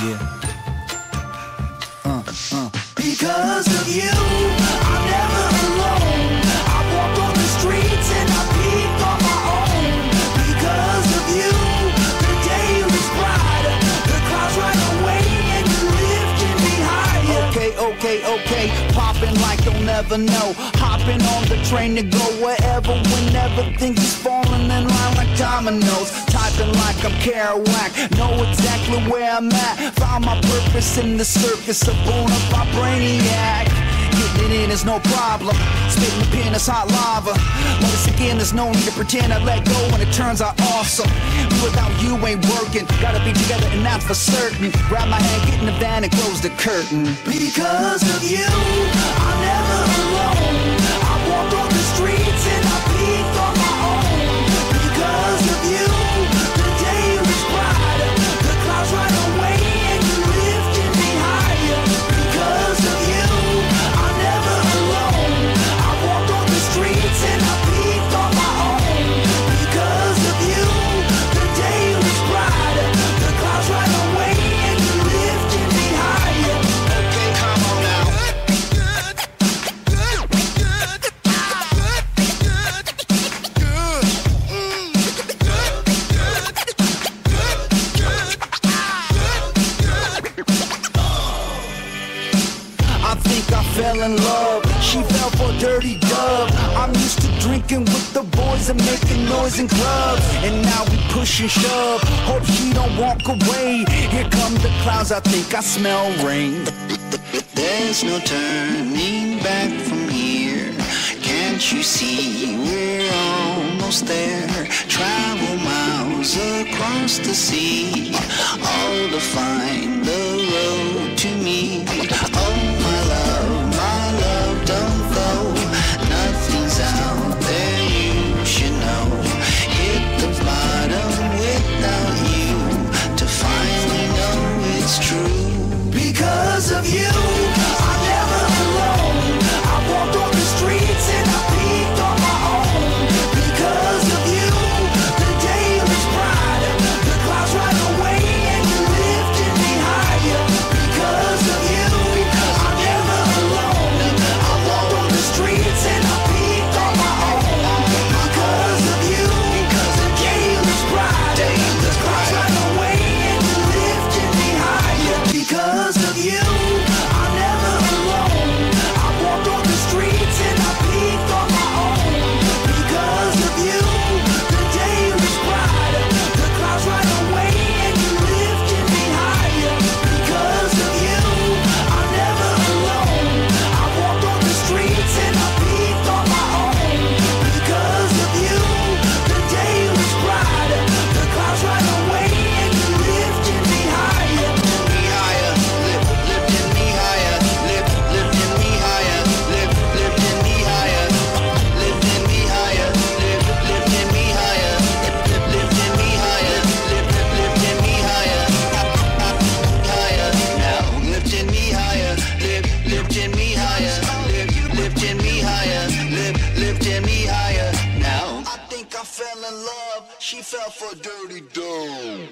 Yeah. Because of you, I'm never alone. I walk on the streets and I peek on my own. Because of you, the day was brighter. The clouds right away and you lifted me higher. Okay, popping like you'll never know. Hopping on the train to go wherever, whenever. Things is falling in line like dominoes. Typing like I'm Kerouac, know exactly where I'm at. Found my purpose in the circus, a bona-fide brainiac. Getting it in is no problem. Spitting the pen is hot lava. Let us again, there's no need to pretend I let go when it turns out awesome. Without you ain't working. Gotta be together and that's for certain. Grab my hand, get in the van and close the curtain. Because of you, I'm never alone. I walk on the streets and I peek on my own. Because of you, the day was brighter. The clouds right away and you lifted me higher. Because of you, I'm never alone. I walk on the streets and I peek on my own. Because of you, the day was brighter. The clouds right away and you lifted me higher. Okay, come on now. I think I fell in love. She fell for a dirty dub. I'm used to drinking with the boys and making noise in clubs. And now we push and shove. Hope she don't walk away. Here come the clouds, I think I smell rain. There's no turning back from here. Can't you see we're almost there? Travel miles across the sea, all to find the road to me. Oh my love, don't go. Nothing's out there you should know. Hit the bottom without you to finally know it's true. Because of you, I'm never alone. I walked on the streets and I peeked on my own. Because of you, the day was brighter. The clouds right away and you lifted me higher. Because of you, I'm never alone. I walked on the streets and I peeked on my own. Because of you, the day was brighter. The clouds right away and you lifted me higher. Because of you, I'm never alone. I walked on the streets and I peeked on my own. Because of you, the day was brighter. The clouds right away and you lifted me higher. Because of you, I'm never alone. I walked on the streets and I peeked on my own. Because of you, the day was brighter. The clouds right away and you lifted me higher. Me higher, lifting me higher, lifting me higher, lifting me higher, lifting me higher, lifting me higher, lifting me higher, lifting me higher, higher now, lifting me higher, lifting me higher, lifting me higher, lifting me higher now. I think I fell in love. She fell for dirty dough.